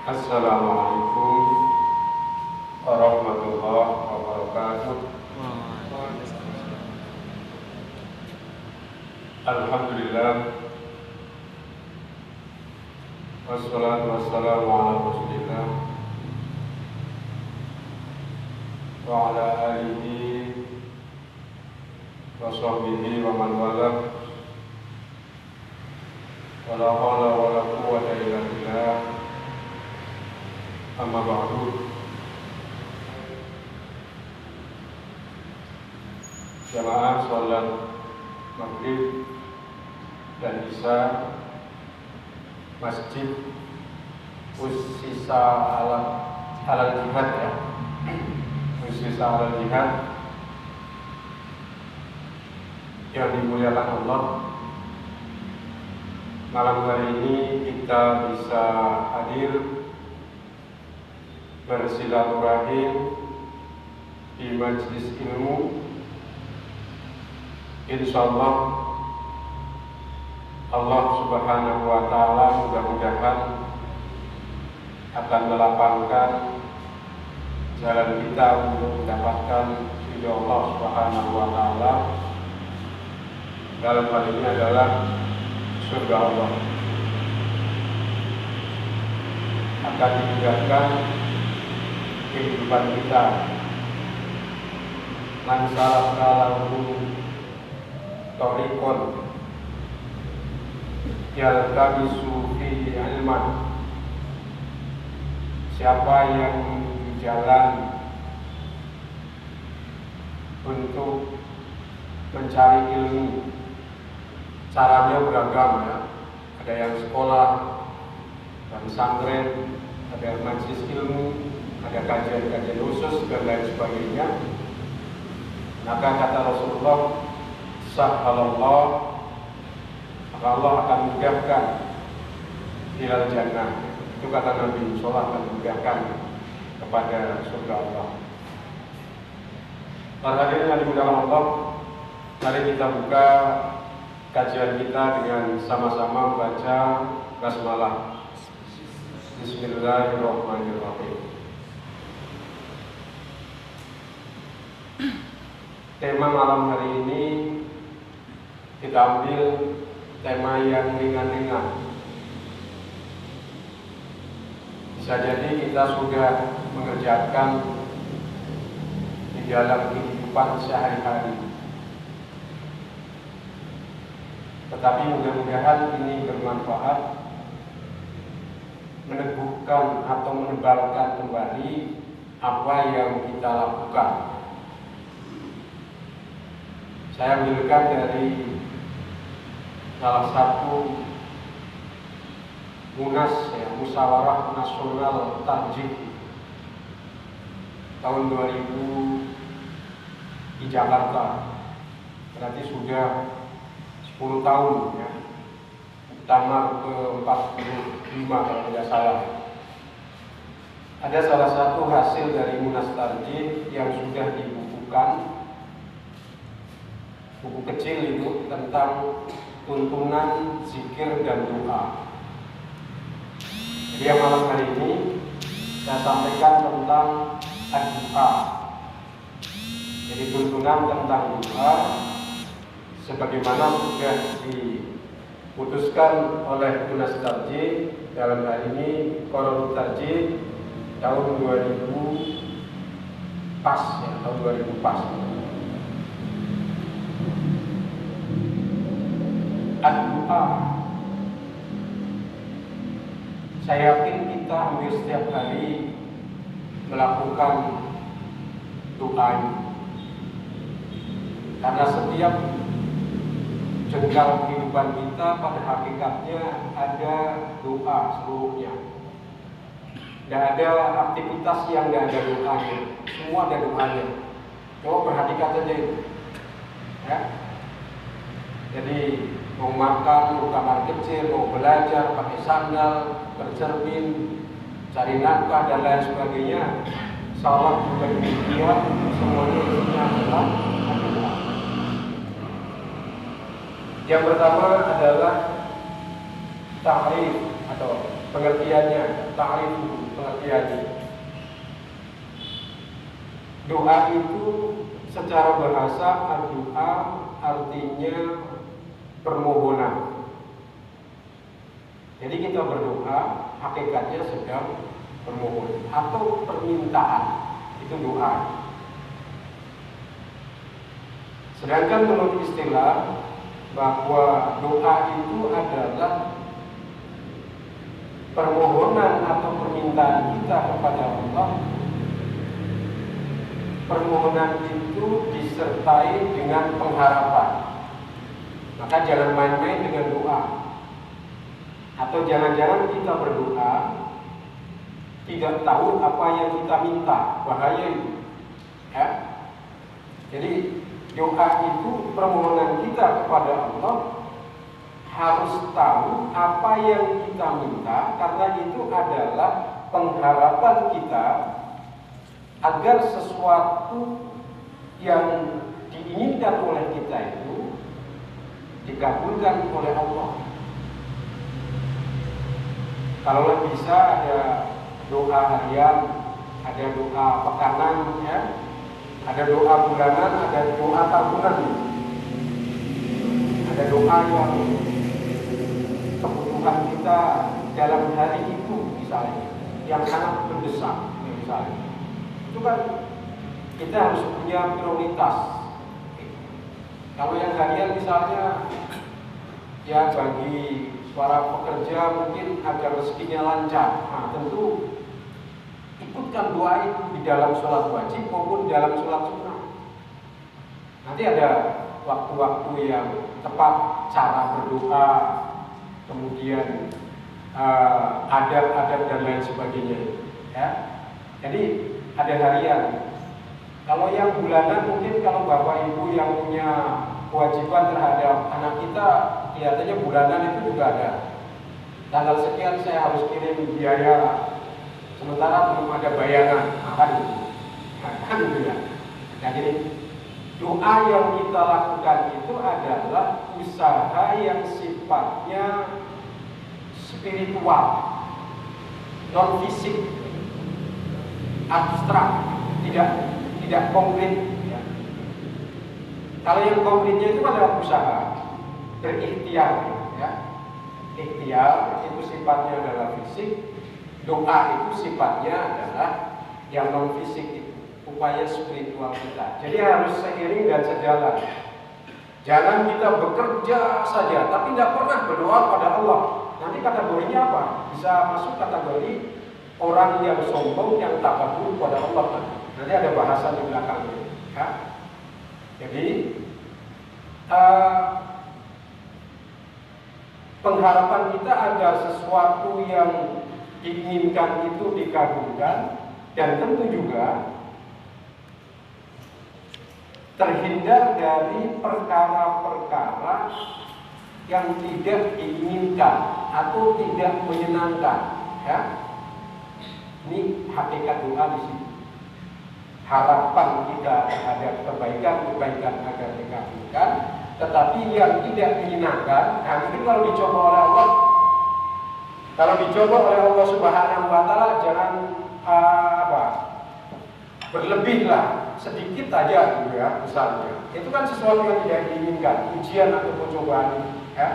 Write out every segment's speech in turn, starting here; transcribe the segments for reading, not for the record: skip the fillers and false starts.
Assalamualaikum warahmatullahi wabarakatuh. Alhamdulillah, wassalatu wassalamu ala rasulillah wa ala alihi wa sahbihi wa man walah. Wa la hawla wa la quwwata illa billah. Amma ba'du. Jamaah sholat maghrib dan isya masjid Ussisa alal jihad ya, Ussisa alal jihad yang dimuliakan Allah. Malam hari ini kita bisa hadir bersilaturahim di majelis ilmu. Insyaallah Allah Subhanahu wa ta'ala mudah-mudahan akan melapangkan jalan kita untuk mendapatkan ridha Allah Subhanahu wa ta'ala. Dalam hal ini adalah surga Allah. Akan dimudahkan kehidupan kita. Man salaka lahu tariqan yaltamisu fihi ilman. Siapa yang menuju jalan untuk mencari ilmu, caranya beragam ya. Ada yang sekolah, dan pesantren, ada yang majelis ilmu, ada kajian-kajian khusus dan lain sebagainya. Maka kata Rasulullah, sahhalallah, maka Allah akan mudahkan ilal jannah. Itu kata Nabi Sallallahu akan mudahkan kepada surga Allah. Hadirin yang dimudahkan Allah, mari kita buka kajian kita dengan sama-sama membaca basmalah. Bismillahirrahmanirrahim. Tema malam hari ini kita ambil tema yang ringan-ringan. Bisa jadi kita sudah mengerjakan di dalam kehidupan sehari-hari, tetapi mudah-mudahan ini bermanfaat, meneguhkan atau menebalkan kembali apa yang kita lakukan. Saya ambilkan dari salah satu munas ya, musyawarah nasional Tarjih tahun 2000 di Jakarta. Berarti sudah 10 tahun ya, Muktamar ke-45 kalau tidak salah. Ada salah satu hasil dari munas Tarjih yang sudah dibukukan, buku kecil itu tentang tuntunan zikir dan doa. Jadi yang malam hari ini saya sampaikan tentang doa. Jadi tuntunan tentang doa sebagaimana sudah diputuskan oleh munas Tarjih, dalam hal ini Qur'an Tarjih tahun 2000 pas ya, tahun 2000 pas. Doa. Saya yakin kita hampir setiap hari melakukan doa ini. Karena setiap jengkal kehidupan kita pada hakikatnya ada doa seluruhnya. Tidak ada aktivitas yang tidak ada doanya. Semua ada doanya. Coba perhatikan saja itu. Ya. Jadi mau makan, mau kamar kecil, mau belajar, pakai sandal, bercermin, cari nafkah dan lain sebagainya, salat juga demikian, semuanya isinya adalah doa. Yang pertama adalah ta'rif atau pengertiannya, ta'rif pengertiannya. Doa itu secara bahasa doa artinya permohonan. Jadi kita berdoa hakikatnya sedang bermohon atau permintaan, itu doa. Sedangkan menurut istilah bahwa doa itu adalah permohonan atau permintaan kita kepada Allah. Permohonan itu disertai dengan pengharapan. Maka jangan main-main dengan doa. Atau jangan-jangan kita berdoa tidak tahu apa yang kita minta, bahaya itu. Ya. Jadi doa itu permohonan kita kepada Allah, harus tahu apa yang kita minta, karena itu adalah pengharapan kita agar sesuatu yang diinginkan oleh kita itu dikabulkan oleh Allah. Kalau bisa ada doa harian, ada doa pekanan, ya, ada doa bulanan, ada doa tahunan, ada doa yang kebutuhan kita dalam hari itu misalnya, yang sangat mendesak misalnya. Itu kan kita harus punya prioritas. Kalau yang harian misalnya, ya bagi para pekerja mungkin agar rezekinya lancar, nah tentu ikutkan doa itu di dalam sholat wajib maupun dalam sholat sunnah. Nanti ada waktu-waktu yang tepat cara berdoa, kemudian adab-adab dan lain sebagainya. Ya, jadi ada harian. Kalau yang bulanan mungkin kalau bapak ibu yang punya kewajiban terhadap anak kita, kelihatannya bulanan itu juga ada. Tanggal sekian saya harus kirim biaya, sementara belum ada bayaran, kan gitu ya. Nah, jadi doa yang kita lakukan itu adalah usaha yang sifatnya spiritual, non fisik, abstrak, tidak konkret. Ya. Kalau yang konkretnya itu adalah usaha, berikhtiar, ya. Ikhtiar itu sifatnya adalah fisik, doa itu sifatnya adalah yang non fisik itu, upaya spiritual kita. Jadi harus seiring dan sejalan. Jangan kita bekerja saja tapi tidak pernah berdoa pada Allah. Nanti kategorinya apa? Bisa masuk kategori orang yang sombong, yang takabur pada Allah. Nanti ada bahasan di belakangnya. Ya. Jadi pengharapan kita agar sesuatu yang diinginkan itu dikabulkan, dan tentu juga terhindar dari perkara-perkara yang tidak diinginkan atau tidak menyenangkan. Ya, ini hakikat doa di sini. Harapan kita terhadap kebaikan agar dikabulkan, tetapi yang tidak menyenangkan. Nah, mungkin kalau dicoba oleh Allah, Subhanahu wa Ta'ala, jangan berlebih lah, sedikit aja gitu ya, misalnya. Itu kan sesuatu yang tidak diinginkan, ujian atau cobaan. Ya.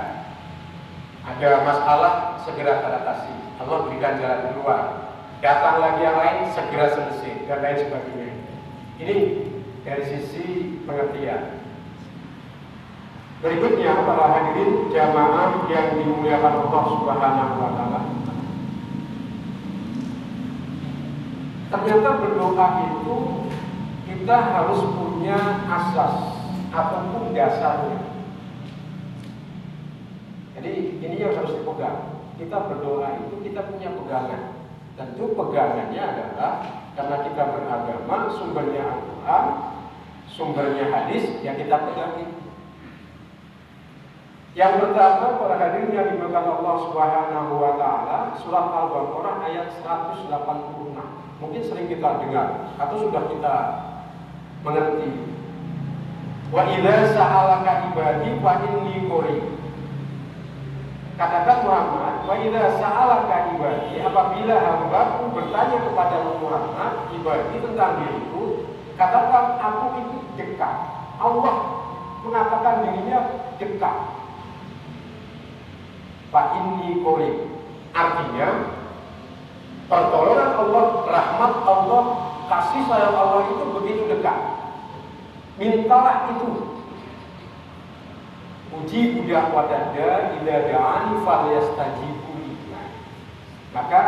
Ada masalah, segera teratasi, Allah berikan jalan keluar. Datang lagi yang lain, segera selesai, dan lain sebagainya. Ini dari sisi pengertian. Berikutnya, para hadirin jamaah yang dimuliakan Allah Subhanahu wa Ta'ala, ternyata berdoa itu kita harus punya asas ataupun dasarnya. Jadi ini yang harus dipegang. Kita berdoa itu kita punya pegangan. Tentu pegangannya adalah karena kita beragama, sumbernya Al-Quran, sumbernya hadis, yang kita pegang itu. Yang pertama, para hadirin yang dimuliakan Allah Subhanahu wa Ta'ala, surat Al-Baqarah ayat 186. Mungkin sering kita dengar atau sudah kita mengerti. Wa idza sa'alaka ibadi fa inni qarib. Katakan Muhammad, wa idza sa'alaka ibadi, apabila hambaku bertanya kepada Muhammad, ibadi tentang diriku, katakan aku itu dekat. Allah mengatakan dirinya dekat. Fa inni qarib. Artinya pertolongan Allah, rahmat Allah, kasih sayang Allah itu begitu dekat. Mintalah itu. Uji budak wadada ila da'ani falyastajibu li. Maka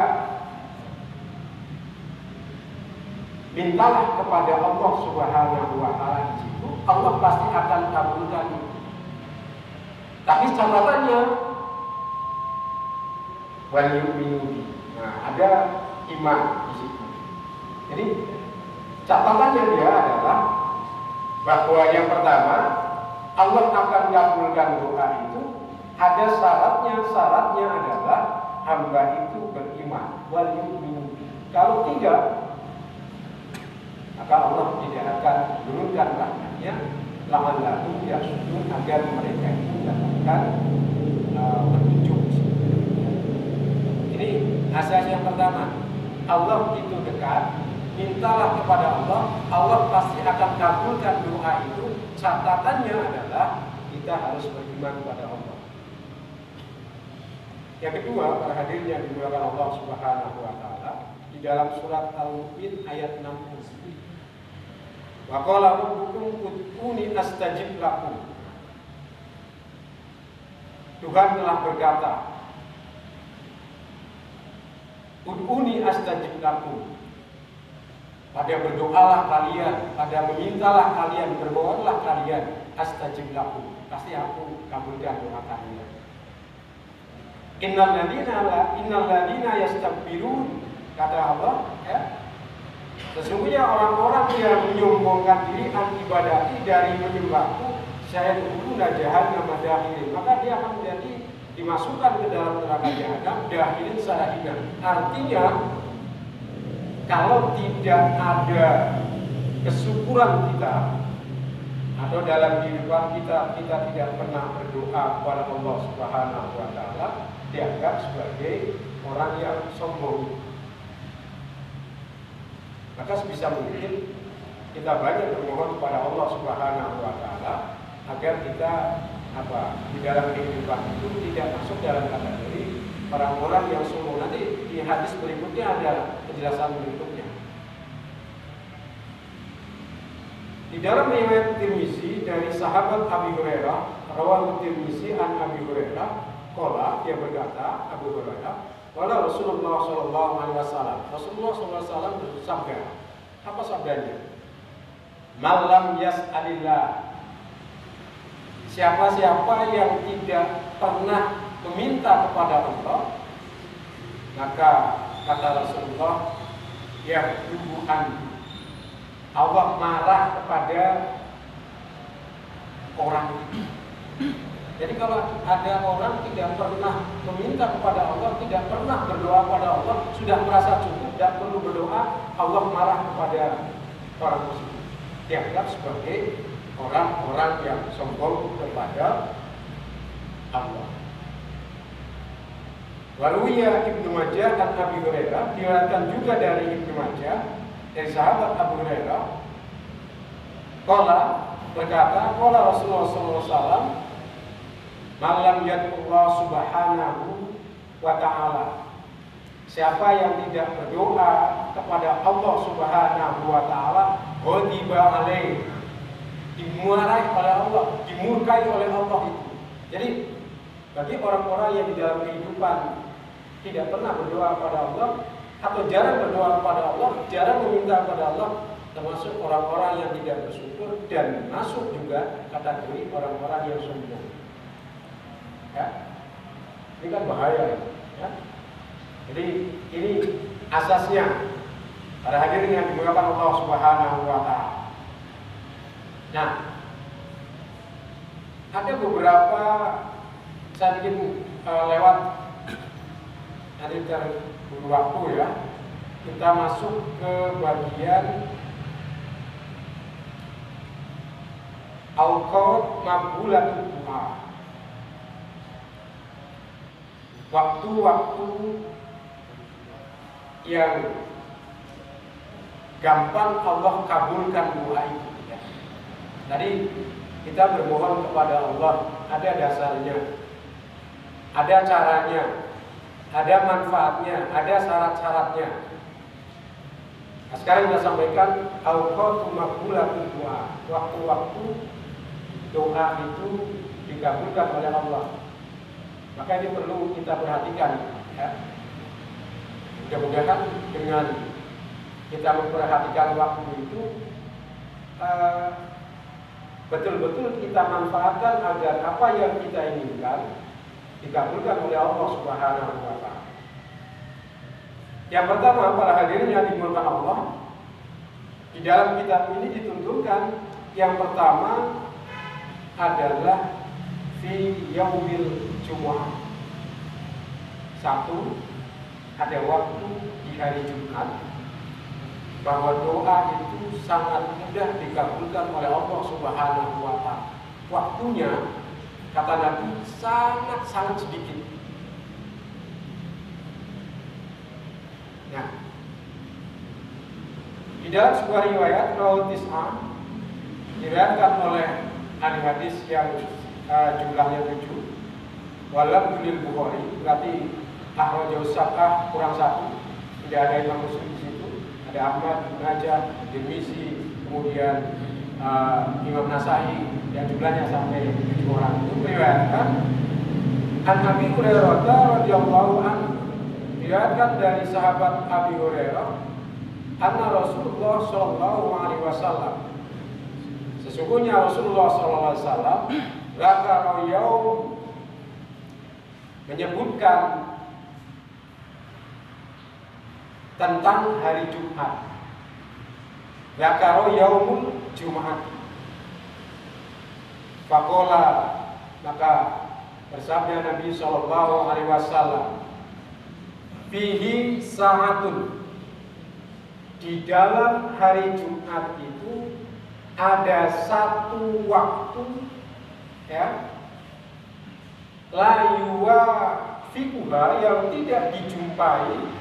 mintalah kepada Allah Subhanahu wa taala di situ, Allah pasti akan kabulkan. Tapi catatannya wal yu'minu bi. Nah, ada iman di situ. Jadi catatannya dia adalah bahwa yang pertama, Allah akan kabulkan doa itu, ada syaratnya adalah hamba itu beriman. Wal yu'minu bi. Kalau tidak, maka Allah tidak akan menurunkan rahmatnya, la'allahum yahsudun, agar mereka itu mendapatkan petunjuk. Ini asas yang pertama, Allah itu dekat. Mintalah kepada Allah, Allah pasti akan kabulkan doa itu. Catatannya adalah kita harus beriman kepada Allah. Yang kedua, para hadirin yang dimuliakan Allah Subhanahu wa taala, di dalam surat Al-Mu'min ayat 60. Wa qala rabbukum ud'uni astajib lakum. Tuhan telah berkata, ud'uni astajib lakum. Pada berdoalah kalian, pada memintalah kalian, bermohonlah kalian, astajib lakum, pasti aku kabulkan doa kalian. Innal ladzina yastakbirun, kata Allah, ya. Sesungguhnya orang-orang yang menyombongkan diri an ibadati, dari menyembahku, saya dulu jahannam madahilin, maka dia akan menjadi dimasukkan ke dalam neraka jahanam dahilin secara hina. Artinya, kalau tidak ada kesyukuran kita, atau dalam kehidupan kita tidak pernah berdoa kepada Allah Subhanahu wa taala, dianggap sebagai orang yang sombong. Maka sebisa mungkin kita banyak bermohon kepada Allah Subhanahu wa taala agar kita di dalam kehidupan itu tidak masuk dalam kategori orang-orang yang sombong. Nanti di hadis berikutnya ada penjelasan berikutnya. Di dalam riwayat Tirmizi dari sahabat Abi Hurairah, rawahu Tirmizi an Abi Hurairah, qala, dia berkata, Abu Hurairah, qala Rasulullah sallallahu alaihi wasallam. Rasulullah sallallahu alaihi wasallam bersabda. Apa sabdanya? Malam yas'alillah. Siapa-siapa yang tidak pernah meminta kepada Allah, maka kata Rasulullah, ya tubuhan, Allah marah kepada orang itu. Jadi kalau ada orang tidak pernah meminta kepada Allah, tidak pernah berdoa kepada Allah, sudah merasa cukup, tidak perlu berdoa, Allah marah kepada orang tersebut. Dianggap sebagai orang-orang yang sombong kepada Allah. Waruya Ibnu Majah dan Abi Hurairah, diriwayatkan juga dari Ibnu Majah dari sahabat Abu Hurairah, qala, berkata, qala Rasulullah sallallahu alaihi wasallam, malam yad'ullah subhanahu wa ta'ala. Siapa yang tidak berdoa kepada Allah Subhanahu wa taala, ghadiba alaih, dimarahi oleh Allah, dimurkai oleh Allah itu. Jadi bagi orang-orang yang di dalam kehidupan tidak pernah berdoa kepada Allah, atau jarang berdoa kepada Allah, jarang meminta kepada Allah, termasuk orang-orang yang tidak bersyukur dan masuk juga kategori orang-orang yang sombong. Ya, ini kan bahaya, ya. Jadi ini asasnya. Para hadirin yang dimuliakan Allah Subhanahu wa taala. Nah, ada beberapa, saya ingin lewat nanti terburu waktu ya. Kita masuk ke bagian Al-Qawd Maqbulatul Du'a. waktu-waktu yang gampang Allah kabulkan doa itu. Ya. Tadi kita bermohon kepada Allah, ada dasarnya, ada caranya, ada manfaatnya, ada syarat-syaratnya. Nah, sekarang kita sampaikan awqatu maqbulatul doa, waktu-waktu doa itu dikabulkan oleh Allah. Maka ini perlu kita perhatikan, ya. Mudah-mudahan dengan kita memperhatikan waktu itu betul-betul kita manfaatkan agar apa yang kita inginkan dikabulkan oleh Allah Subhanahu wa Ta'ala. Yang pertama, para hadirin yang dimuliakan Allah, di dalam kitab ini dituntunkan yang pertama adalah fi yaumil Jumu'ah. Satu, ada waktu di hari Jumat, bahwa doa itu sangat mudah dikabulkan oleh Allah Subhanahu wa Ta'ala. Waktunya, kata Nabi, sangat-sangat sedikit. Nah, di dalam sebuah riwayat Rawat Tis'ah diriwayatkan oleh ahli hadis yang jumlahnya 7, walam dunil Bukhari, berarti akhrajahu sab'ah kurang 1, tidak ada Imam Muslim di situ. Ada Ahmad, Ibnu Majah, Tirmizi, kemudian Imam Nasai, yang jumlahnya sampai 7 orang. Itu meriwayatkan An Abi Hurairah radhiyallahu anhu, diriwayatkan dari sahabat Abi Hurairah, anna Rasulullah sallallahu alaihi wasallam, sesungguhnya Rasulullah sallallahu alaihi wasallam dzakara yaum, menyebutkan tentang hari Jumat. Dzakara yaumul Jumat. Faqala, maka bersabda Nabi sallallahu alaihi wasallam, fihi sa'atun, di dalam hari Jumat itu ada satu waktu, ya, la yuwafiquha, yang tidak dijumpai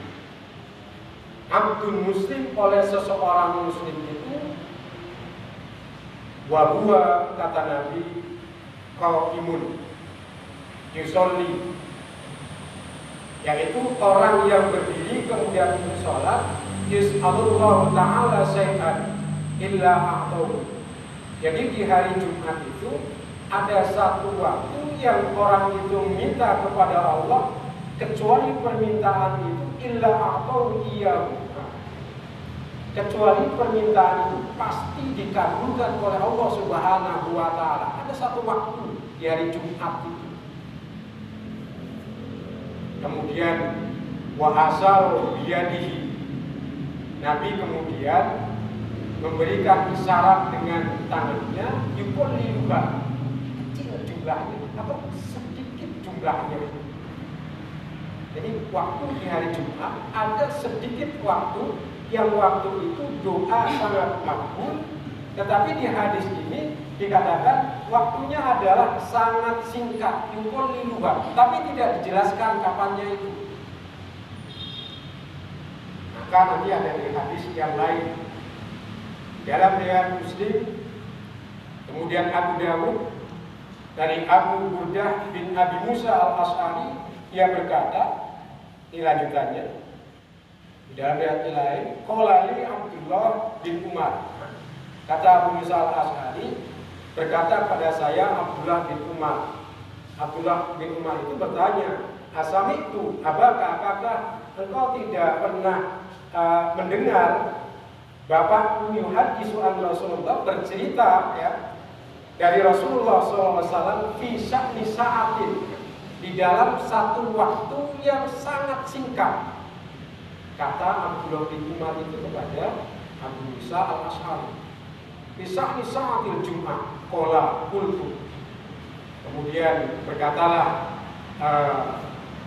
abdun muslim oleh seseorang muslim itu, wa huwa, kata Nabi, qaimun yusolli, yaitu orang yang berdiri kemudian sholat, yus'alullahu ta'ala syai'an illa a'tahu. Jadi di hari Jumat itu ada satu waktu yang orang itu minta kepada Allah, kecuali permintaan itu illa a'tahu iyyahu, kecuali permintaan itu pasti dikabulkan oleh Allah Subhanahu wa Ta'ala. Ada satu waktu di hari Jumat itu. Kemudian wa asal biyadihi, Nabi kemudian memberikan isyarat dengan tangannya, yuqalliluha, kecil jumlahnya atau sedikit jumlahnya. Jadi waktu di hari Jumat ada sedikit waktu, yang waktu itu doa sangat makbul, tetapi di hadis ini dikatakan waktunya adalah sangat singkat, yuqalliluha, tapi tidak dijelaskan kapannya itu. Maka nanti ada di hadis yang lain dalam riwayat Muslim, kemudian Abu Dawud dari Abu Burdah bin Abi Musa al-Asy'ari, ia berkata, ini lanjutannya di dalam riwayat lain, qala li Abdullah bin Umar, kata Abu Musa al-Asy'ari berkata pada saya Abdullah bin Umar. Abdullah bin Umar itu bertanya, asami itu, apakah engkau tidak pernah mendengar Bapak yuhaddisu an Rasulullah, bercerita, ya, dari Rasulullah SAW fi sya'ni sa'atin, di dalam satu waktu yang sangat singkat. Kata Abdullah bin Umar itu kepada Abu Musa al-Asy'ari, fi sya'ni sa'atil Jum'ah, qala qultu. Kemudian berkatalah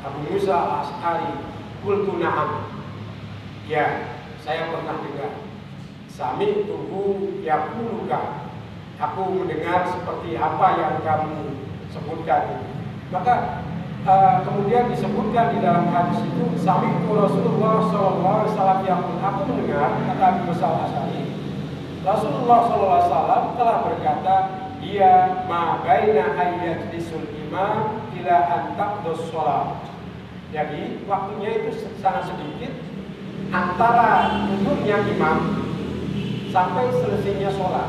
Abu Musa al-Asy'ari, qultu na'am, ya, saya pernah dengar. Sami tuhu yaquluka, aku mendengar seperti apa yang kamu sebutkan. Maka kemudian disebutkan di dalam hadis itu, sami'tu Rasulullah sallallahu alaihi wasallam yaqul, aku mendengar kata Abu Musa al-Asy'ari, Rasulullah sallallahu alaihi wasallam telah berkata, dia ma baina ayyajlisul imam ila an taqdus shalah. Jadi waktunya itu sangat sedikit antara duduknya imam sampai selesainya sholat.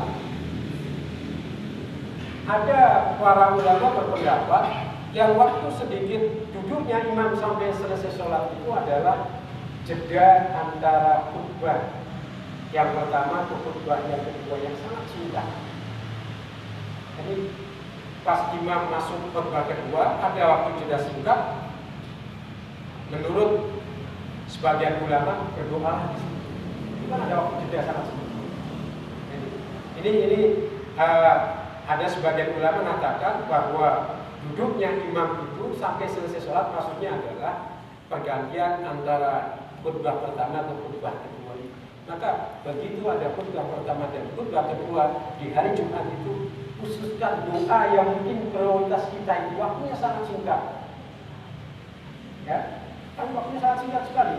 Ada para ulama berpendapat yang waktu sedikit duduknya imam sampai selesai sholat itu adalah jeda antara khutbah yang pertama ke khutbah yang kedua yang sangat singkat. Jadi pas imam masuk khutbah kedua ada waktu jeda singkat. Menurut sebagian ulama berdoa di situ. Itu kan ada waktu jeda sangat singkat. Ini ada sebagian ulama mengatakan bahwa duduknya imam itu sampai selesai sholat maksudnya adalah pergantian antara khutbah pertama dan khutbah kedua. Maka begitu ada khutbah pertama dan khutbah kedua di hari Jumat itu, khususkan doa yang mungkin prioritas kita itu waktunya sangat singkat. Ya, kan waktunya sangat singkat sekali.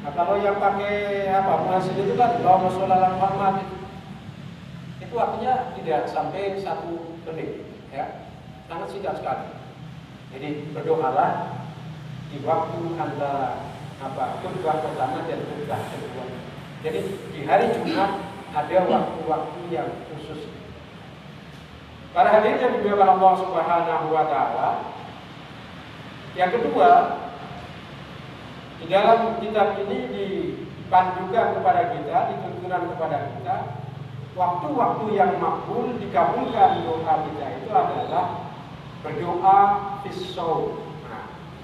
Nah, kalau yang pakai muazzin itu kan Allahumma sholli ala Muhammad itu waktunya tidak sampai 1 menit, ya, sangat singkat sekali. Jadi berdoalah di waktu antara khutbah pertama dan khutbah kedua. Jadi di hari Jumat ada waktu-waktu yang khusus. Para hadirin yang dimuliakan Allah Subhanahu wa taala, yang kedua, di dalam kitab ini dipandukan kepada kita, dituntunkan kepada kita, waktu-waktu yang makbul dikabulkan doa kita itu adalah berdoa fis-shaum.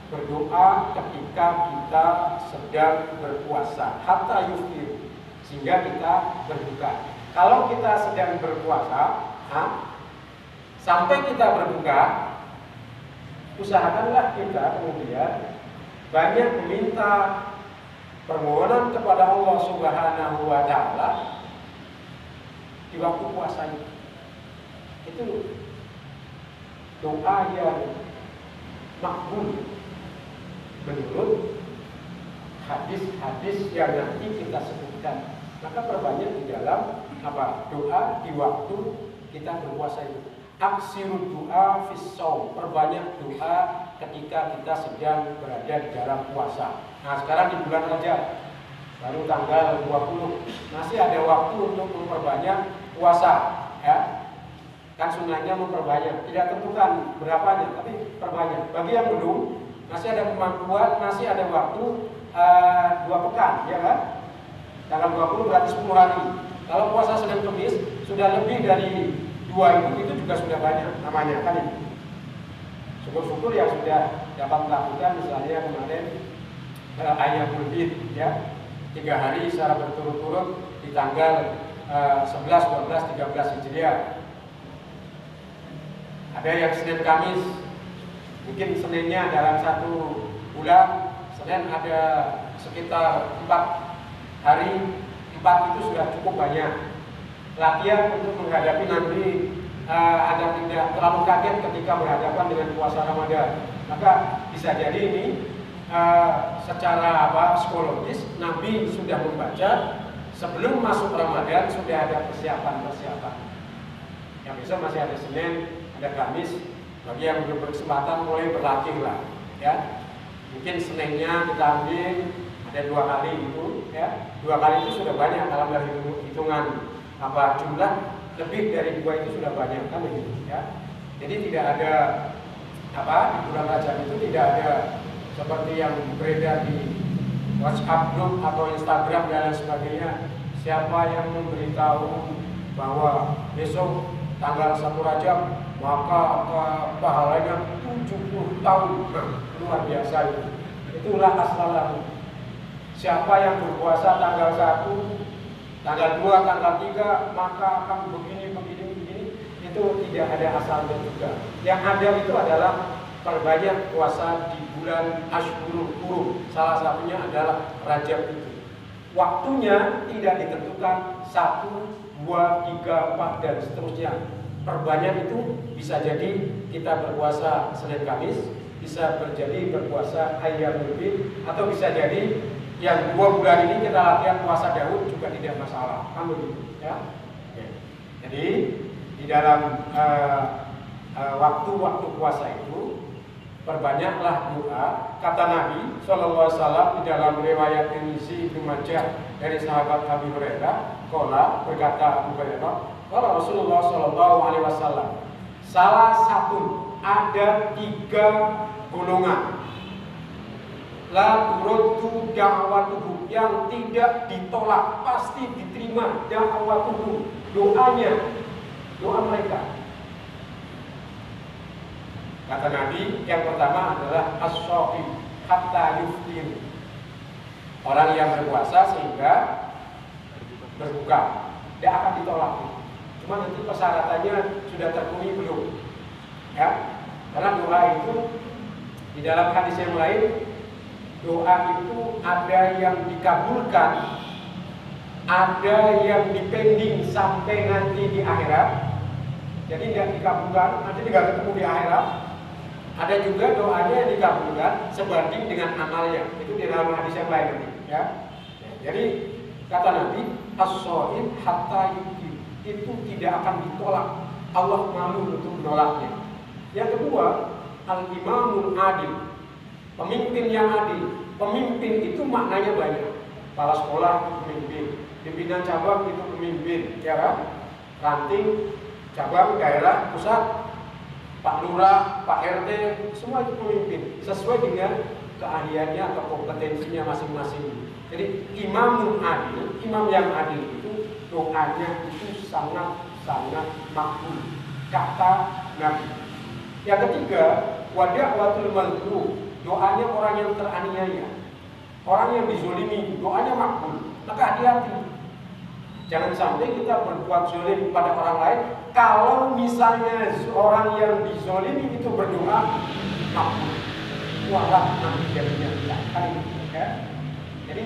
Berdoa ketika kita sedang berpuasa, hatta yuftir, sehingga kita berbuka. Kalau kita sedang berpuasa, sampai kita berbuka, usahakanlah kita kemudian banyak meminta permohonan kepada Allah Subhanahu wa taala di waktu puasa itu. Itu doa yang makbul menurut hadis-hadis yang nanti kita sebutkan. Maka perbanyak di dalam doa di waktu kita berpuasa itu. Aksirul doa fis-shaum, perbanyak doa ketika kita sedang berada di dalam puasa. Nah, sekarang di bulan Rajab baru tanggal 20, masih ada waktu untuk memperbanyak puasa, ya. Kan sunnahnya memperbanyak, tidak tentukan berapanya, tapi perbanyak. Bagi yang belum, masih ada kemampuan, masih ada waktu 2 pekan, ya kan? Tanggal 20 berarti 10 hari. Kalau puasa Senin Kamis sudah lebih dari 2 itu juga sudah banyak namanya, kan itu. Syukur-syukur yang sudah dapat melakukan, misalnya kemarin Ayyamul Bid, ya, 3 hari secara berturut-turut di tanggal 11, 12, 13 Hijriah. Ada yang Senin Kamis, mungkin Seninnya dalam 1 bulan, Senin ada sekitar 4 hari, 4 itu sudah cukup banyak. Latihan untuk menghadapi nanti agar tidak terlalu kaget ketika berhadapan dengan puasa Ramadan. Maka bisa jadi ini secara psikologis Nabi sudah membaca sebelum masuk Ramadan, sudah ada persiapan-persiapan. Yang bisa masih ada Senin, ada Kamis. Bagi yang belum berkesempatan mulai berlatih lah, ya. Mungkin Seninnya kita ambil ada 2 kali itu, ya. 2 kali itu sudah banyak dalam hitungan jumlah, lebih dari 2 itu sudah banyak, kan begitu, ya. Jadi tidak ada di bulan Rajab itu tidak ada seperti yang beredar di WhatsApp group atau Instagram dan lain sebagainya. Siapa yang memberitahu bahwa besok tanggal 1 Rajab maka pahalanya 70 tahun, luar biasa itu. Itulah asal. Siapa yang berpuasa tanggal 1, tanggal 2, tanggal 3 maka akan begini. Itu tidak ada asalnya juga. Yang ada itu adalah perbanyak puasa di bulan Ashhurul Hurum. Salah satunya adalah Rajab itu. Waktunya tidak ditentukan 1, 2, 3, 4 dan seterusnya. Perbanyak itu bisa jadi kita berpuasa Senin Kamis, bisa terjadi berpuasa Ayyamul Bid, atau bisa jadi yang 2 bulan ini kita latihan puasa Daud juga tidak masalah. Kan begitu ya. Oke. Jadi di dalam waktu-waktu puasa itu perbanyaklah doa. Kata Nabi SAW di dalam riwayat Tirmidzi, Ibnu Majah dari sahabat Abu Hurairah, qala, berkata Abu Hurairah, kalau Rasulullah SAW, salah satu ada 3 golongan la turaddu da'watuhu, yang tidak ditolak, pasti diterima da'watuhu, doanya, doa mereka. Kata Nabi, yang pertama adalah as-shaim hatta yuftir, orang yang berpuasa sehingga berbuka, tidak akan ditolak. Cuma nanti persyaratannya sudah terpenuhi belum, ya? Karena doa itu di dalam hadis yang lain, doa itu ada yang dikabulkan, ada yang dipending sampai nanti di akhirat. Jadi tidak dikabulkan, nanti tidak ketemu di akhirat. Ada juga doanya yang dikabulkan sebanding dengan amalnya. Itu di dalam hadis yang lain, ya. Jadi kata Nabi, as-shaim hatta yuftir, itu tidak akan ditolak. Allah malu untuk menolaknya. Yang kedua, al-imamul adil, pemimpin yang adil. Pemimpin itu maknanya banyak. Kepala sekolah itu pemimpin, pimpinan cabang itu pemimpin, ya kan? Ranting, cabang, daerah, pusat, Pak Lurah, Pak RT, semua itu pemimpin sesuai dengan keahliannya atau kompetensinya masing-masing. Jadi imamul adil, imam yang adil itu doanya itu sangat makbul, kata Nabi. Yang ketiga, wada'watul mazlum, doanya orang yang teraniaya, orang yang dizolimi, doanya makbul. Maka hati-hati, jangan sampai kita berbuat zolim pada orang lain. Kalau misalnya orang yang dizolimi itu berdoa, makbul, walau nanti jadinya tidak. Ya. Jadi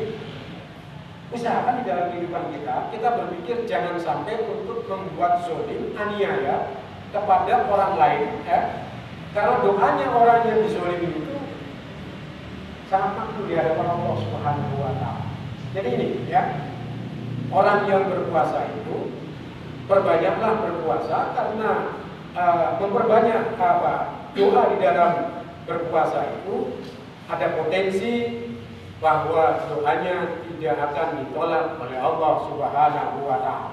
usahakan di dalam kehidupan kita berpikir jangan sampai untuk membuat zolim, aniaya kepada orang lain, ya. Karena doanya orang yang dizolimi itu sangat makbul di hadapan Allah Subhanahu wa Ta'ala. Jadi ini, ya, orang yang berpuasa itu perbanyaklah berpuasa, karena memperbanyak doa di dalam berpuasa itu ada potensi bahwa doanya tidak akan ditolak oleh Allah Subhanahu wa Ta'ala.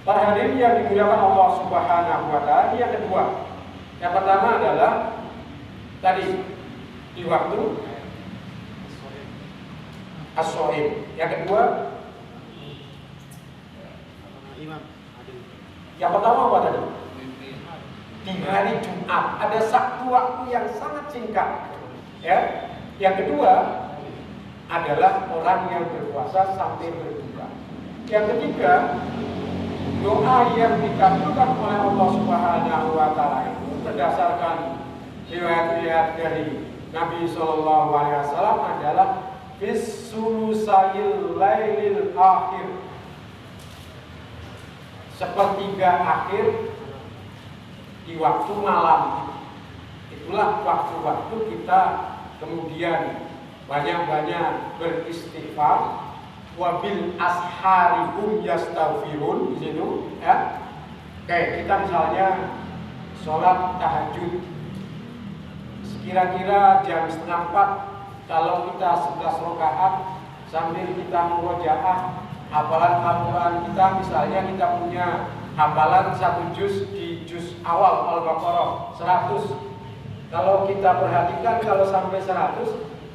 Para hadirin yang dimuliakan Allah Subhanahu wa Ta'ala, yang kedua, yang pertama adalah tadi di waktu as-shaim. Yang kedua, yang pertama apa tadi? Di hari Jumat ada satu waktu yang sangat singkat, ya. Yang kedua adalah orang yang berpuasa sampai berbuka. Yang ketiga, doa yang dikabulkan oleh Allah Subhanahu wa Ta'ala itu berdasarkan riwayat-riwayat dari Nabi Shallallahu Alaihi Wasallam adalah fis sulusail lailil akhir, sepertiga akhir di waktu malam. Itulah waktu-waktu kita kemudian banyak-banyak beristighfar, wabil asharihum yastaghfirun di situ, ya. Oke, kita misalnya sholat tahajud kira-kira jam 3:30, kalau kita 11 rakaat sambil kita murojaah hafalan Al-Quran kita, misalnya kita punya hafalan 1 juz di juz awal Al-Baqarah 100. Kalau kita perhatikan, kalau sampai 100,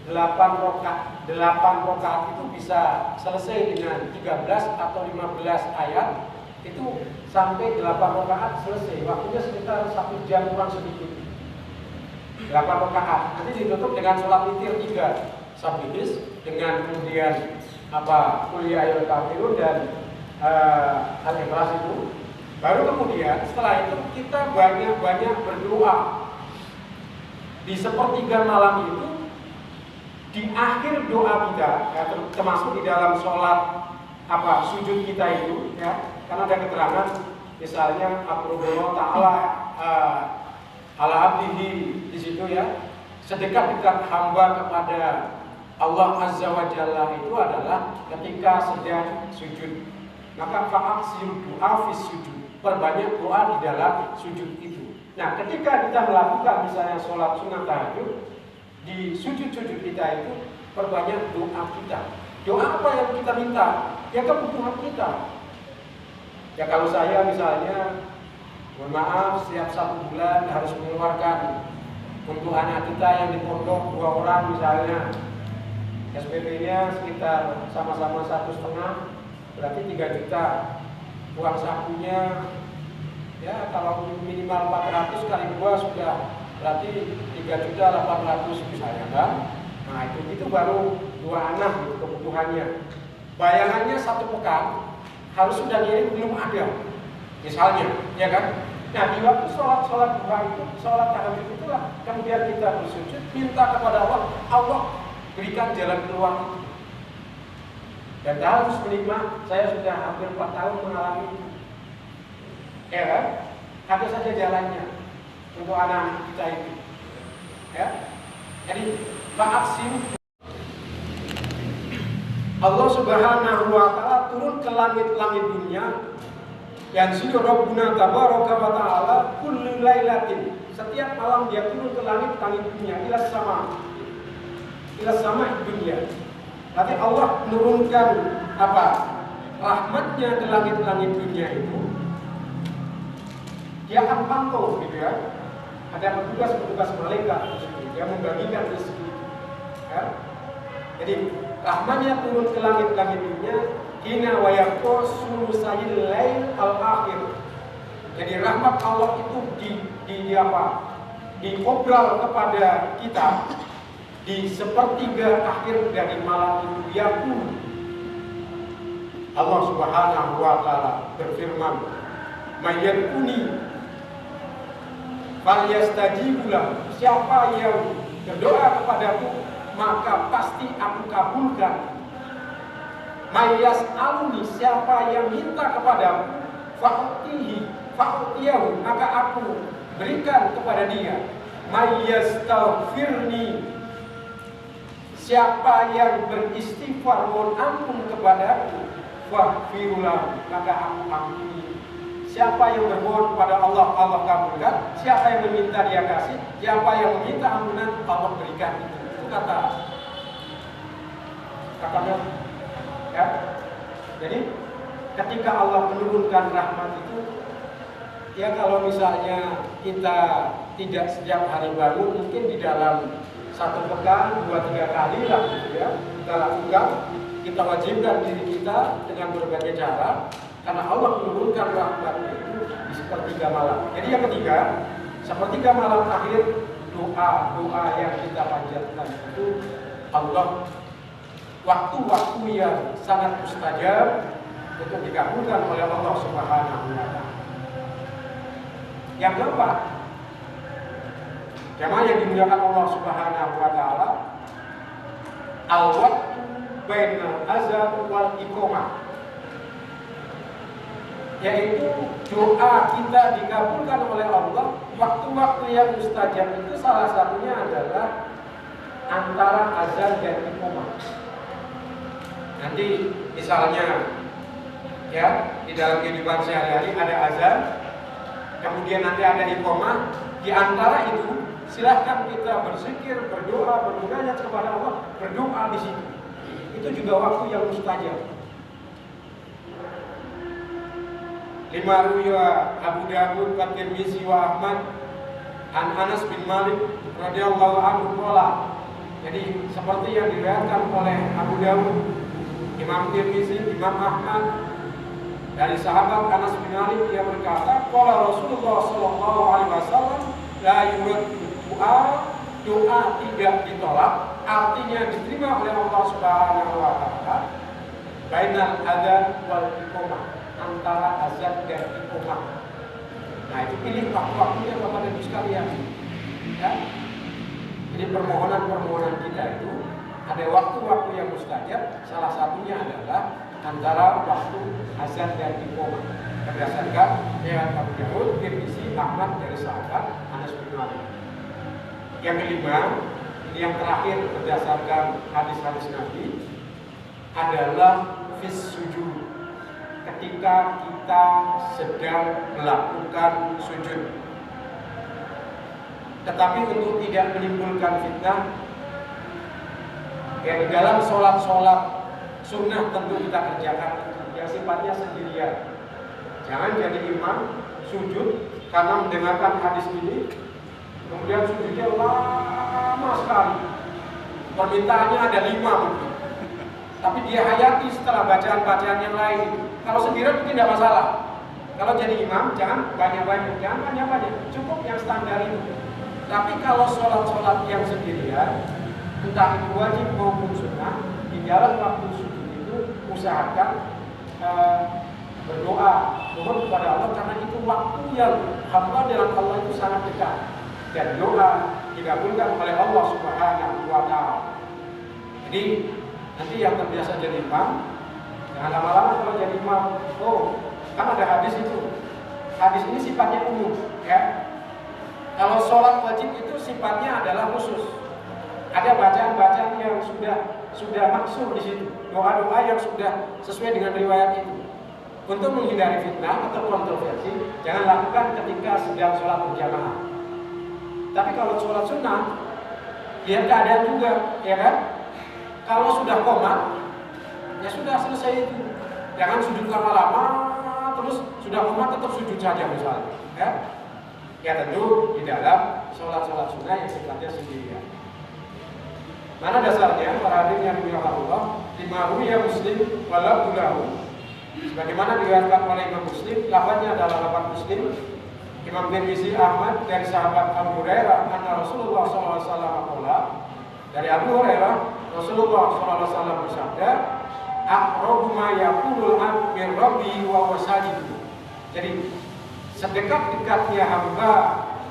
8 rakaat itu bisa selesai dengan 13 atau 15 ayat. Itu sampai 8 rakaat selesai. Waktunya sekitar 1 jam kurang sedikit. 8 rakaat. Nanti ditutup dengan sholat witir 3 sabidis, dengan kemudian kuliah ayat kafirun dan al-ikhlas itu. Baru kemudian setelah itu kita banyak-banyak berdoa. Di sepertiga malam itu, di akhir doa kita, ya, termasuk di dalam sholat sujud kita itu, ya, karena ada keterangan misalnya aqrabullah ta'ala ala abdihi, di situ ya, sedekat-dekat hamba kepada Allah Azza wa Jalla itu adalah ketika sedang sujud. Maka fa'aksir doa fis sujud, perbanyak doa di dalam sujud itu. Nah, ketika kita melakukan misalnya sholat sunat tahajud, di sujud-sujud kita itu perbanyak doa kita. Doa apa yang kita minta? Ya kebutuhan kita. Ya kalau saya misalnya, mohon maaf, setiap 1 bulan harus mengeluarkan untuk anak kita yang di pondok 2 orang misalnya, SPP-nya sekitar sama-sama 1,5, berarti 3 juta. Uang sakunya ya kalau minimal 400 kali 2 sudah berarti 3.800.000 misalnya kan. Nah itu baru 2 anak gitu kebutuhannya. Bayangannya 1 pekan harus sudah ngirim belum ada misalnya, ya kan. Nah di waktu sholat duha itu, sholat tahajud itulah kemudian kita bersujud minta kepada Allah, Allah berikan jalan keluar itu. Dan harus menikmati, saya sudah hampir 4 tahun mengalami itu. Ya kan? Ada saja jalannya untuk anak kita itu. Ya. Jadi fa'aksim, Allah Subhanahu wa taala turun ke langit-langit dunia. Yang sudah Rabbuna tabaraka wa taala kullu lailatin. Setiap malam dia turun ke langit-langit dunia ila sama dunia. Nanti Allah menurunkan apa? Rahmatnya ke langit-langit dunia itu. Dia akan pantau gitu ya. Ada petugas malaikat yang membagikan rezeki. Ya. Jadi rahmatnya turun ke langit-langit dunia. Hina wa yaqo sulusayil lail al-akhir. Jadi rahmat Allah itu diobral kepada kita di sepertiga akhir dari malam itu. Yaqul, Allah Subhanahu wa taala berfirman, "Mayyakuni falyastajibulah." Siapa yang berdoa kepadaku, maka pasti aku kabulkan. Mayas aluni, siapa yang minta kepadaku, fa'utiyahu, maka aku berikan kepada dia. Mayas taufirni, siapa yang beristighfar mohon ampun kepadaku, faghfirulah, maka aku ampuni. Siapa yang bermohon kepada Allah, Allah kabulkan. Siapa yang meminta dia kasih. Siapa yang meminta ampunan, Allah berikan. Itu katanya. Ya. Jadi ketika Allah menurunkan rahmat itu, ya kalau misalnya kita tidak setiap hari bangun, mungkin di dalam 1 pekan 2-3 kali lah gitu ya, kita lakukan, kita wajibkan diri kita dengan berbagai cara, karena Allah menurunkan rahmatnya itu di sepertiga malam. Jadi yang ketiga, sepertiga malam akhir, doa yang kita panjatkan itu Allah, waktu-waktu yang sangat mustajab untuk dikabulkan oleh Allah Subhanahu wa taala. Yang keempat, jamaah yang dimuliakan Allah Subhanahu wa taala, al-waqtu bainal azan wal iqamah, yaitu doa kita dikabulkan oleh Allah. Waktu-waktu yang mustajab itu salah satunya adalah antara azan dan iqamah. Nanti misalnya ya di dalam kehidupan sehari-hari ada azan, kemudian nanti ada iqamah. Di antara itu silahkan kita berzikir, berdoa, bermunajat kepada Allah, berdoa di situ. Itu juga waktu yang mustajab. Lima ruya Abu Dawud, At-Tirmizi wa Ahmad an Anas bin Malik radhiyallahu anhu qala. Jadi seperti yang diriwayatkan oleh Abu Dawud, Imam Tirmizi, Imam Ahmad, dari sahabat Anas bin Malik, dia berkata, qala Rasulullah sallallahu alaihi wasallam, la yurad doa tidak ditolak, artinya diterima oleh Allah Subhanahu wa taala, bainal adzan wal iqamah, antara azan dan iqamah. Nah, itu pilih waktu-waktunya kepada Ibu sekalian. Ya. Jadi permohonan-permohonan kita itu ada waktu-waktu yang mustajab, salah satunya adalah antara waktu azan dan iqamah. berdasarkan riwayat Abu Dawud, Tirmizi, Ahmad dari sahabat Anas bin Malik. Yang kelima, ini yang terakhir berdasarkan hadis-hadis Nabi, adalah fis sujud, ketika kita sedang melakukan sujud. Tetapi untuk tidak menimbulkan fitnah, ya, di dalam sholat sunnah tentu kita kerjakan yang sifatnya sendirian. Jangan jadi imam sujud karena mendengarkan hadis ini, kemudian sujudnya lama sekali. Permintaannya ada 5 mungkin, tapi dia hayati setelah bacaan-bacaan yang lain. Kalau sendirian mungkin tidak masalah. Kalau jadi imam jangan banyak-banyak, cukup yang standar itu. Tapi kalau sholat yang sendirian, entah itu wajib maupun sunnah, di dalam waktu sujud itu usahakan berdoa, mohon kepada Allah, karena itu waktu yang hamba dengan Allah itu sangat dekat, dan doa dikabulkan oleh Allah Subhanahu wa Ta'ala. Jadi nanti yang terbiasa jadi imam, jangan lama-lama kalau jadi imam. Oh, kan ada hadis itu. Hadis ini sifatnya umum, ya. Kalau sholat wajib itu sifatnya adalah khusus. Ada bacaan-bacaan yang sudah maksud di situ, doa-doa yang sudah sesuai dengan riwayat itu. Untuk menghindari fitnah atau kontroversi, jangan lakukan ketika sedang sholat berjamaah. Tapi kalau sholat sunnah, lihat keadaan juga, ya kan? Kalau sudah qomat, ya sudah selesai itu. Jangan sujud lama-lama, terus sudah qomat tetap sujud saja misalnya, ya. Ya tentu di dalam sholat sunnah yang sifatnya sendirian. Mana dasarnya? Para hadirin yang dimuliakan Allah, limahu ya Muslim walau lahu. Sebagaimana diriwayatkan oleh Imam Muslim, lafaznya adalah lafaz Muslim. Imam Tirmizi, Ahmad dari sahabat Abu Hurairah, anna Rasulullah SAW dari Abu Hurairah, Rasulullah SAW bersabda, aqrabu ma yaqulul abdu min rabbihi wa huwa sajid. Jadi sedekat-dekatnya hamba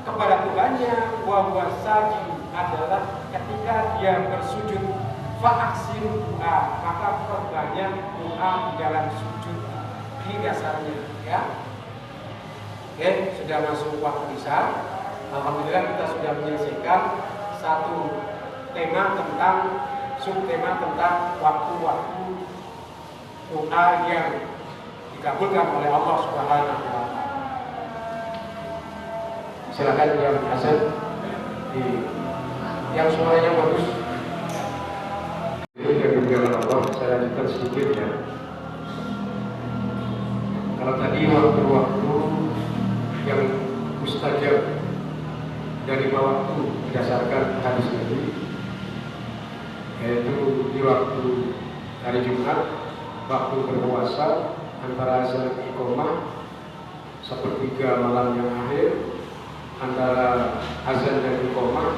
kepada Tuhannya, wa huwa sajid, adalah ketika dia bersujud. Fa'aksiru doa, maka perbanyak doa di dalam sujud. Ini dasarnya, ya. Oke, sudah masuk waktu isya. Alhamdulillah kita sudah menyelesaikan satu tema subtema tentang waktu-waktu doa yang dikabulkan oleh Allah Subhanahu wa Ta'ala. Silakan yang Hasan, yang suaranya bagus. Itu yang dimuliakan Allah, saya lanjutkan sedikit ya. Kalau tadi waktu-waktu yang mustajab dari waktu berdasarkan hadis Nabi, yaitu di waktu hari Jumat, waktu berpuasa antara azan dan iqamah, sepertiga malam yang akhir antara azan dan iqamah,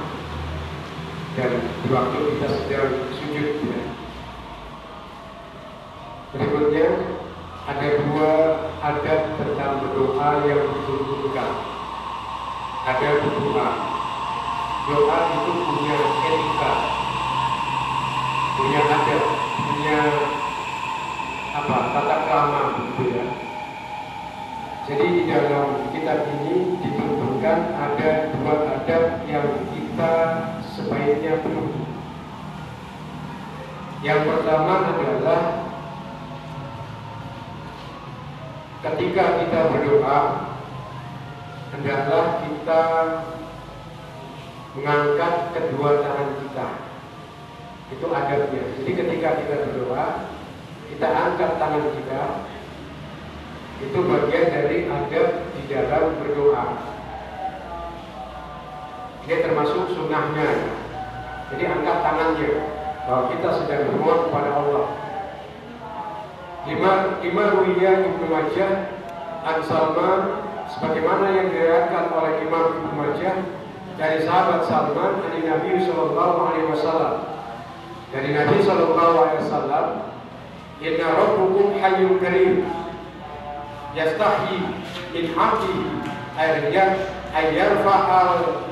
dan di waktu kita sedang sujud, ya. Berikutnya ada 2 adab tentang berdoa yang dituntunkan. Ada berdoa. Doa itu punya etika, punya adab, punya tata krama, gitu ya. Jadi di dalam kitab ini dituntunkan ada 2 adab yang kita sebaiknya penuhi. Yang pertama adalah ketika kita berdoa, hendaklah kita mengangkat kedua tangan kita. Itu adabnya. Jadi ketika kita berdoa, kita angkat tangan kita. Itu bagian dari adab di dalam berdoa. Ini termasuk sunnahnya. Jadi angkat tangannya bahwa kita sedang bermohon kepada Allah. Imam Ruwiyah Ibnu Majah an Salman, sebagaimana yang diriwayatkan oleh Imam Ibnu Majah dari sahabat Salman dari Nabi Sallallahu Alaihi Wasallam. Dari Nabi Sallallahu Alaihi Wasallam, Inna Rabbukum Hayyun Karim, yastahi min abdihi ayyarfa'al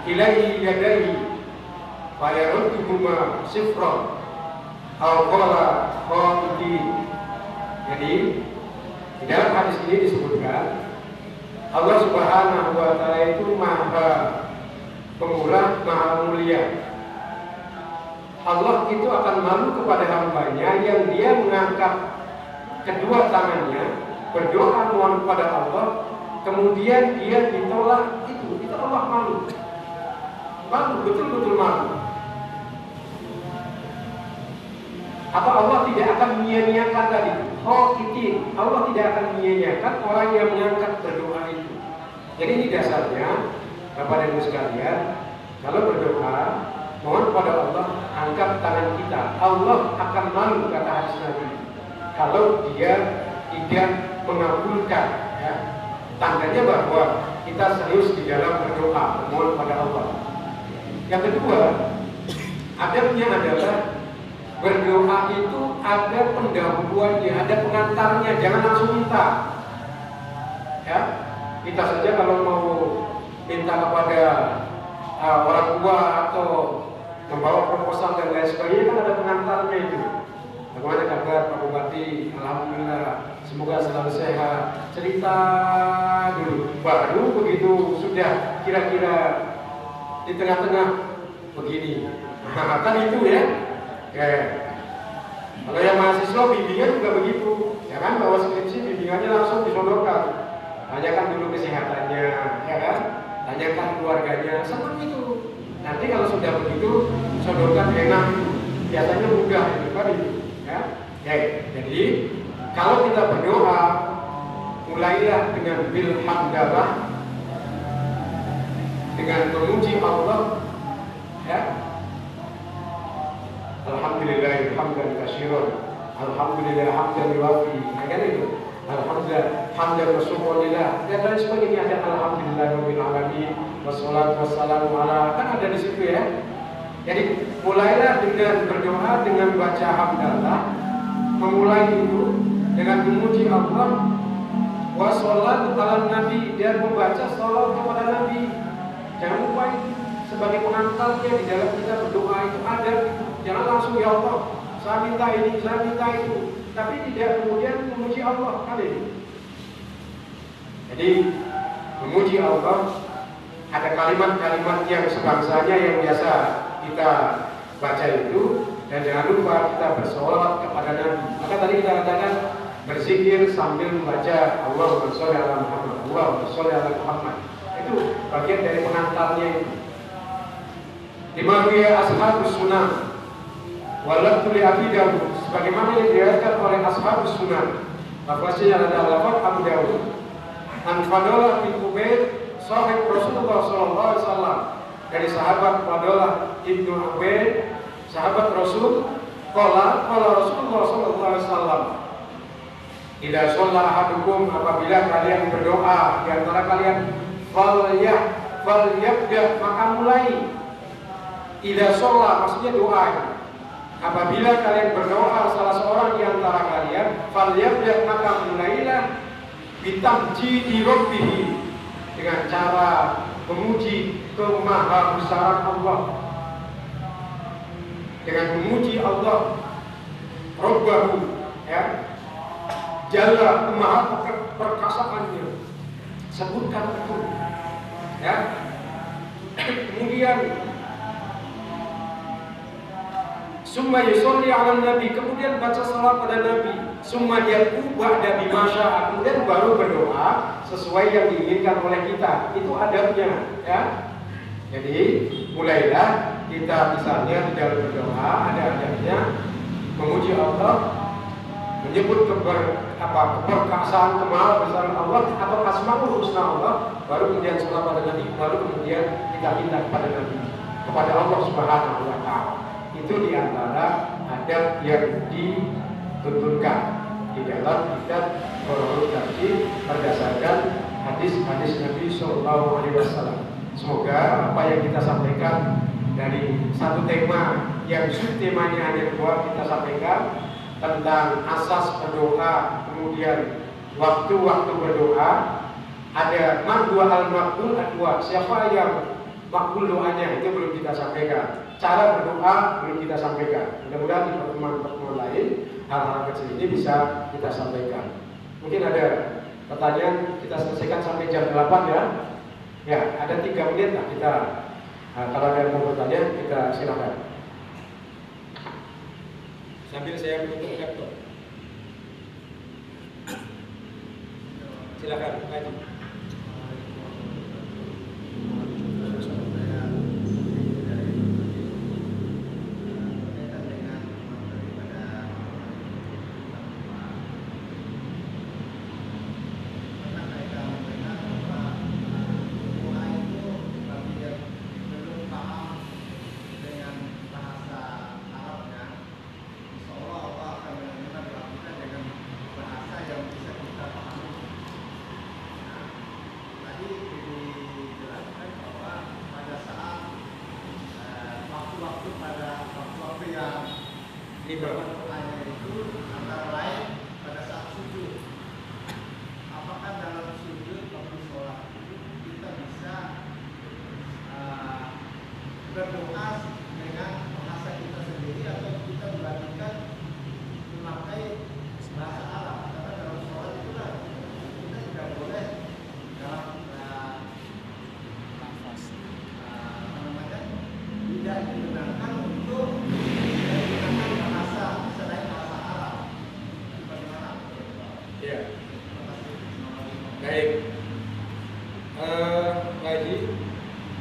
ilaihi yadayhi fayarudduhuma sifran aw qala qa'idin. Jadi Di dalam hadis ini disebutkan Allah Subhanahu wa Ta'ala itu Maha Pemurah, Maha Mulia. Allah itu akan malu kepada hambanya yang dia mengangkat kedua tangannya berdoa mohon kepada Allah, kemudian dia ditolak. Itu Allah malu, betul-betul malu. Apa Allah tidak akan menyia-nyiakan tadi? Allah tidak akan menyia-nyiakan orang yang mengangkat berdoa itu. Jadi ini dasarnya, Bapak dan Ibu sekalian, kalau berdoa mohon kepada Allah, angkat tangan kita. Allah akan malu, kata hadis Nabi, kalau dia tidak mengabulkan. Ya. Tandanya bahwa kita serius di dalam berdoa, mohon kepada Allah. Yang kedua, adabnya adalah berdoa itu ada pendahuluannya, ada pengantarnya, jangan langsung minta. Ya, kita saja kalau mau minta kepada orang tua atau membawa proposal dan lain sebagainya kan ada pengantarnya itu. Bagaimana kabar Pak Bupati? Alhamdulillah, semoga selalu sehat. Cerita dulu, baru begitu sudah kira-kira di tengah-tengah begini. Nah, kan itu ya. Kalau yang mahasiswa bimbingan juga begitu. Jangan bawa skripsi bimbingannya langsung disodorkan. Tanyakan dulu kesehatannya, ya kan? Tanyakan keluarganya, seperti itu. Nanti kalau sudah begitu, sodorkan enak. Biasanya mudah itu kan itu. Ya. Jadi kalau kita berdoa, mulailah dengan bilhamdalah, dengan memuji Allah. Ya. Alhamdulillah hamdan katsiran. Alhamdulillah hamdan yuwafi. Kan itu. Alhamdulillah hamdan wa syukrulillah. Dan lain sebagainya ada alhamdulillahirabbil alamin wassalatu wassalamu ala, kan ada di situ ya. Jadi mulailah dengan berdoa, dengan baca hamdalah, memulai itu dengan memuji Allah, wassalatu ala nabi, dan membaca salawat kepada Nabi. Jangan lupa itu sebagai pengantarnya di dalam kita berdoa itu ada. Jangan langsung ya Allah, saya minta ini, saya minta itu, tapi tidak kemudian memuji Allah kan ini. Jadi memuji Allah ada kalimat-kalimat yang sebangsanya yang biasa kita baca itu, dan jangan lupa kita bersolawat kepada Nabi. Maka tadi kita katakan berzikir sambil membaca Allahumma sholli ala Muhammad, Allahumma sholli ala Muhammad. Itu bagian dari pengantarnya itu. Dimaksudnya ashabus sunnah walatu li Abi Dawud, sebagaimana yang diriwayatkan oleh ashabus sunnah. Lafaznya ada lafaz Abu Dawud. An Fadalah bin Ubaid sahib Rasulullah sallallahu alaihi wasallam, dari sahabat Fadalah ibnu Ubaid, sahabat Rasul, qala Rasulullah sallallahu alaihi wasallam, idza shalla ahadukum, apabila kalian berdoa di antara kalian, falyabda, maka mulai. Idza shalla maksudnya doa. Apabila kalian berdoa salah seorang di antara kalian, falyabda, maka mulailah bitamjidi rabbih, dengan cara memuji kemahabesaran Allah, dengan memuji Allah Rabbahu, ya, Jalla, maha perkasaannya, sebutkan itu, ya. Kemudian summa yusolli ala nabi, kemudian baca salat pada Nabi. Summa yaqu ba'da bima syaa, kemudian baru berdoa sesuai yang diinginkan oleh kita. Itu adabnya, ya. Jadi mulailah kita misalnya di dalam berdoa ada adabnya, memuji Allah, menyebut keperkasaan kemahabesaran Allah atau asmaul husna Allah, baru kemudian salat pada Nabi, baru kemudian kita minta kepada Nabi, kepada Allah Subhanahu wa Ta'ala. Itu diantara adab yang dituntunkan di dalam kitab Qur'anul Karim berdasarkan hadis-hadis Nabi Sallallahu Alaihi Wasallam. Semoga apa yang kita sampaikan dari satu tema yang subtemanya hanya dua kita sampaikan tentang asas berdoa, kemudian waktu-waktu berdoa, ada makbul al-makbul adwa, siapa yang makbul doanya itu belum kita sampaikan. Cara berdoa belum kita sampaikan. Mudah-mudahan di pertemuan-pertemuan lain hal-hal kecil ini bisa kita sampaikan. Mungkin ada pertanyaan, kita selesaikan sampai jam 8 ya. Ya, ada 3 menit lah kita. Kalau ada yang mau bertanya, kita silakan. Sambil saya menutup laptop. Silakan, Pak.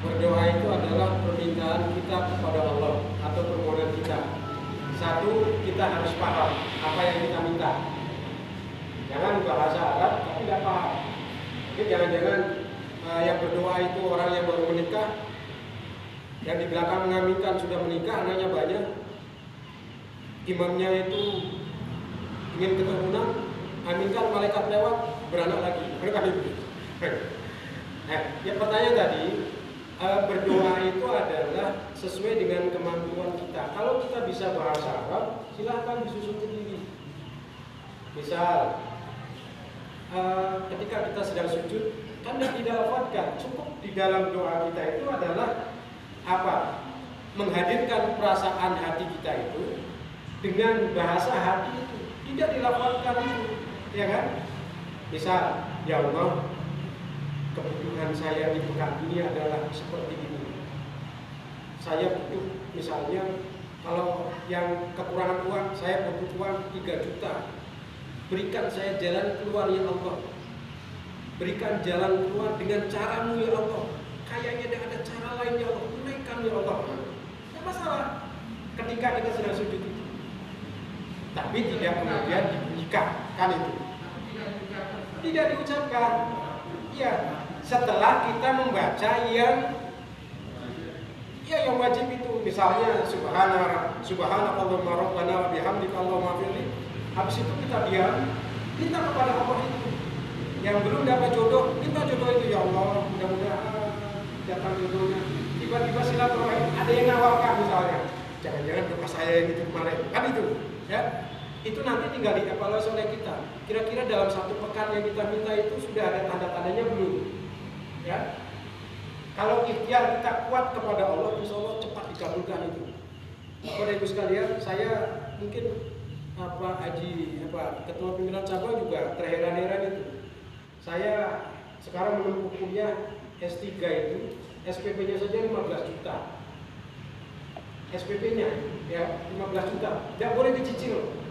Berdoa itu adalah permintaan kita kepada Allah atau permohonan kita. Satu, kita harus paham apa yang kita minta. Jangan bahasa Arab tapi tidak paham. Mungkin jangan-jangan yang berdoa itu orang yang baru menikah, yang di belakang mengaminkan sudah menikah, anaknya banyak. Imamnya itu ingin keturunan, aminkan malaikat lewat, beranak lagi. Mereka itu. Yang pertanyaan tadi, berdoa itu adalah sesuai dengan kemampuan kita. Kalau kita bisa bahasa Arab, silahkan disusun sendiri. Misal, ketika kita sedang sujud, kan tidak dilafadzkan. Cukup di dalam doa kita itu adalah apa? Menghadirkan perasaan hati kita itu dengan bahasa hati itu, tidak dilafadzkan itu, ya kan? Misal, ya Allah, kebutuhan saya di pekan ini adalah seperti ini. Saya butuh, misalnya, kalau yang kekurangan uang, saya butuh uang 3 juta. Berikan saya jalan keluar ya Allah. Berikan jalan keluar dengan caramu ya Allah. Kayaknya tidak ada cara lain ya Allah. Tunaikan ya Allah. Tidak masalah ketika kita sedang sujud itu. Tapi tidak kemudian dibunyikan, kan itu. Tidak diucapkan. Ya, setelah kita membaca yang wajib itu, misalnya subhanakallahumma rabbana wa bihamdika allahumma firli. Habis itu kita diam, minta kepada Allah itu. Yang belum dapat jodoh, minta jodoh itu ya Allah, mudah-mudahan datang jodohnya. Tiba-tiba silaturahim, ada yang nawarkan misalnya, jangan-jangan doa saya yang itu kemarin, kan itu, ya. Itu nanti tinggal dievaluasi oleh kita. Kira-kira dalam 1 pekan yang kita minta itu sudah ada tanda-tandanya belum? Ya. Kalau ikhtiar kita kuat kepada Allah, insya Allah cepat dikabulkan itu. Bapak Ibu sekalian, saya mungkin ketua pimpinan cabang juga terheran-heran itu. Saya sekarang menempuh kuliah S3 itu, SPP-nya saja 15 juta. SPP-nya ya 15 juta. Tidak boleh dicicil.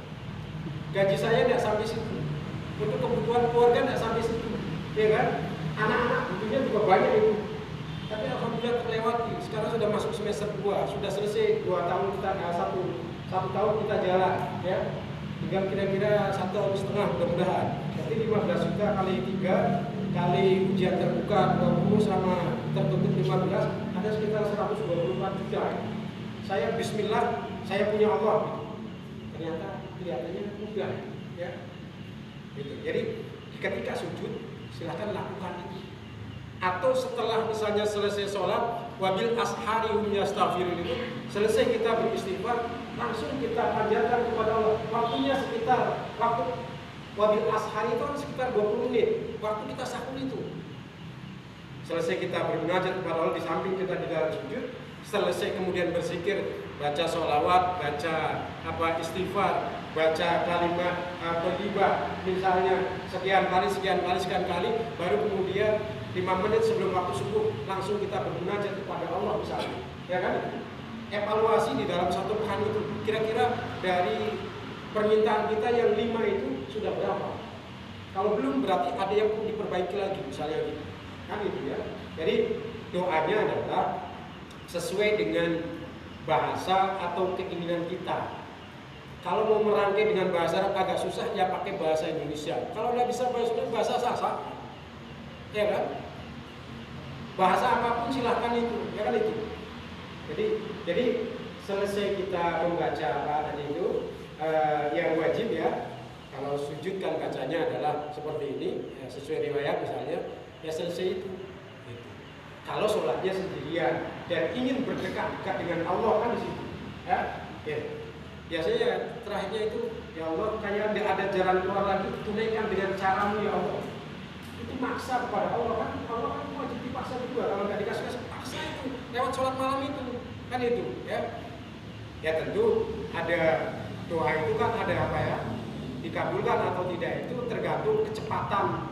Gaji saya tidak sampai situ. Untuk kebutuhan keluarga tidak sampai situ. Ya kan? Anak-anak butuhnya juga banyak itu. Tapi alhamdulillah terlewati. Sekarang sudah masuk semester 2, sudah selesai 2 tahun kita satu tahun kita jalan, ya. Tinggal kira-kira 1,5 tahun mudah-mudahan. Jadi 15 juta kali 3 kali ujian terbuka 20 sama tertutup 15, ada sekitar 124 juta. Saya bismillah, saya punya Allah. Ternyata kelihatannya mudah, ya. Gitu. Jadi ketika sujud silahkan lakukan itu. Atau setelah misalnya selesai sholat, wabil ashari hum yastaghfirun itu, selesai kita beristighfar, langsung kita panjatkan kepada Allah. Waktunya sekitar, waktu wabil ashari itu kan sekitar 20 menit, waktu kita sahur itu. Selesai kita bermunajat kepada Allah di samping kita di dalam sujud, selesai kemudian berzikir baca sholawat, baca istighfar, baca kalimat thayyibah misalnya sekian kali, baru kemudian 5 menit sebelum waktu subuh langsung kita bermunajat kepada Allah misalnya, ya kan? Evaluasi di dalam satu pekan itu kira-kira dari permintaan kita yang 5 itu sudah berapa? Kalau belum berarti ada yang perlu diperbaiki lagi misalnya gitu. Kan itu ya. Jadi doanya adalah sesuai dengan bahasa atau keinginan kita. Kalau mau merangkai dengan bahasa Arab agak susah, ya pakai bahasa Indonesia. Kalau nggak bisa bahasa Sasak, ya kan? Bahasa apapun silahkan itu, ya kan itu. Jadi selesai kita membaca apa tadi itu, yang wajib ya. Kalau sujud kan bacanya adalah seperti ini, ya, sesuai riwayat misalnya, ya selesai itu. Kalau sholatnya sendirian dan ingin berdekat-dekat dengan Allah kan di situ, ya. Biasanya terakhirnya itu, ya Allah, kayak tidak ada jalan keluar lagi, tunaikan dengan caramu ya Allah. Itu maksa kepada Allah kan wajib dipaksa juga. Kalau nggak dikasih paksa itu lewat sholat malam itu, kan itu, ya. Ya tentu ada doa itu kan ada apa ya? Dikabulkan atau tidak itu tergantung kecepatan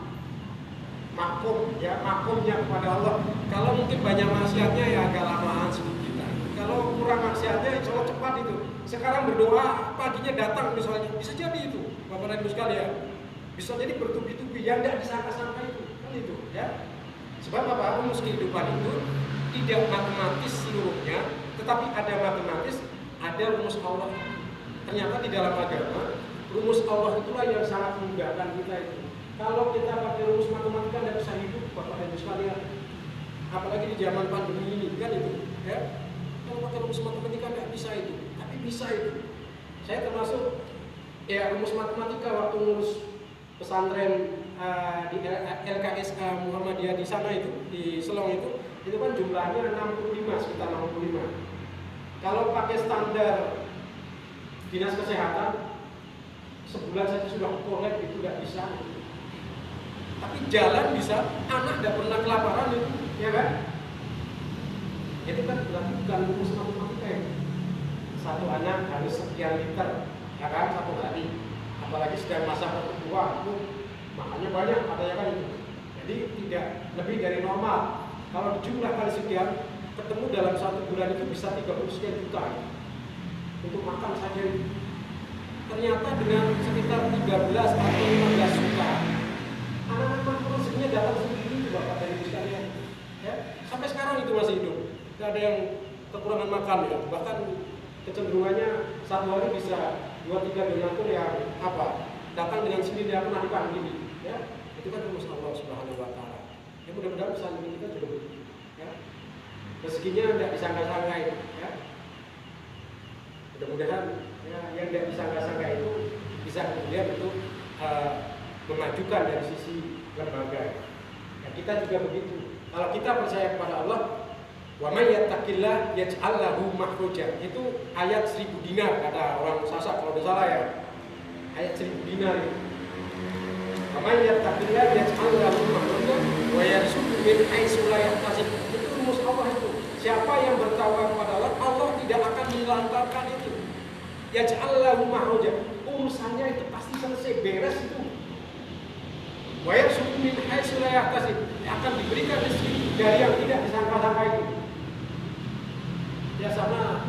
makomnya kepada Allah. Kalau mungkin banyak maksiatnya ya agak lamaan sedikit. Kalau kurang maksiatnya insya Allah cepat itu. Sekarang berdoa paginya datang misalnya, bisa jadi itu Bapak dan Ibu sekalian. Bisa jadi bertubi-tubi yang tidak disangka-sangka itu, kan itu ya. Sebab apa? Rumus kehidupan itu tidak matematis seluruhnya, tetapi ada matematis, ada rumus Allah. Ternyata di dalam agama rumus Allah itulah yang sangat memudahkan kita itu. Kalau kita pakai rumus matematika tidak bisa hidup, Bapak dan Ibu sekalian. Apalagi di zaman pandemi ini, kan itu, ya. Kalau pakai rumus matematika tidak bisa itu, tapi bisa itu. Saya termasuk ya rumus matematika waktu ngurus pesantren di LKSA Muhammadiyah di sana itu, di Selong itu kan jumlahnya 65, sekitar 65. Kalau pakai standar dinas kesehatan, sebulan saja sudah kolek itu tidak bisa. Tapi jalan bisa, anak tidak pernah kelaparan itu, ya kan? Itu kan berarti bukan rumus matematika ya. Satu anak harus sekian liter, ya kan, satu hari. Apalagi sedang masa pertumbuhan itu makanya banyak katanya kan itu. Jadi tidak lebih dari normal. Kalau jumlah kali sekian, ketemu dalam 1 bulan itu bisa 30 sekian juta ya. Untuk makan saja itu. Ternyata dengan sekitar 13 atau 15 juta, anak-anak rezekinya datang sendiri itu Bapak dan Ibu sekalian. Ya, sampai sekarang itu masih hidup. Tidak ada yang kekurangan makan ya. Bahkan kecenderungannya satu hari bisa 2-3 donatur yang datang dengan sendiri tidak pernah dipanggil. Ya, itu kan rumus Allah Subhanahu Wa Taala. Ya mudah-mudahan pesan kita juga begitu. Ya, rezekinya tidak disangka-sangka itu. Ya, mudah-mudahan ya, yang tidak disangka-sangka itu bisa kemudian untuk memajukan dari sisi lembaga. Ya, kita juga begitu. Kalau kita percaya kepada Allah, wa may yattaqillah yaj'al lahu makhraja. Itu ayat 1000 dinar kata orang Sasak kalau tidak salah ya. Ayat 1000 dinar itu. Wa may yattaqillah yaj'al lahu makhraja wa yarzuqhu min haitsu la yahtasib. Itu rumus Allah itu. Siapa yang bertawakal kepada Allah, Allah tidak akan melantarkan itu. Yaj'al lahu makhraja. Urusannya itu pasti selesai, beres itu. Wa yarzuqhu min haitsu la yahtasib. Akan diberikan rezeki dari yang tidak disangka-sangka itu. Ya sama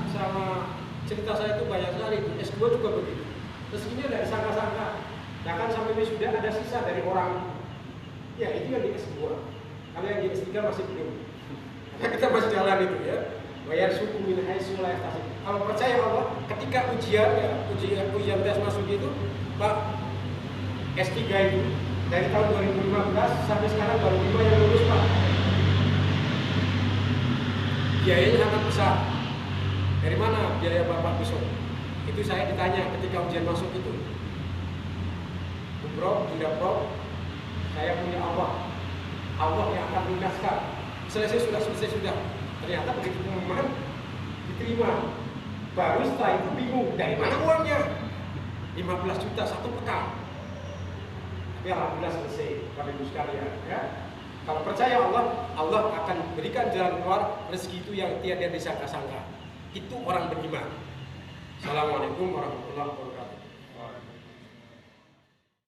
cerita saya itu banyak sekali. S2 juga begitu. Rezekinya tidak disangka-sangka. Bahkan sampai wisuda ada sisa dari orang. Ya itu yang di S2. Kalau yang di S3 masih belum. Karena kita masih jalan itu ya. Bayar suku min haitsu la yahtasib. Kalau percaya Allah, ketika ujian tes masuk itu, Pak S3 itu dari tahun 2015 sampai sekarang baru 5 yang lulus Pak. Biayanya sangat besar. Dari mana biaya Bapak besok? Itu saya ditanya ketika ujian masuk itu. Bro, tidak bro, saya punya Allah. Allah yang akan lunaskan. Selesai sudah. Ternyata begitu pengumuman diterima. Baru setelah itu bingung, dari mana uangnya? 15 juta 1 pekan. Tapi alhamdulillah selesai, Bapak Ibu sekalian. Ya. Kalau percaya Allah, Allah akan berikan jalan keluar rezeki itu yang tiada disangka-sangka. Itu orang beriman. Assalamualaikum warahmatullahi wabarakatuh.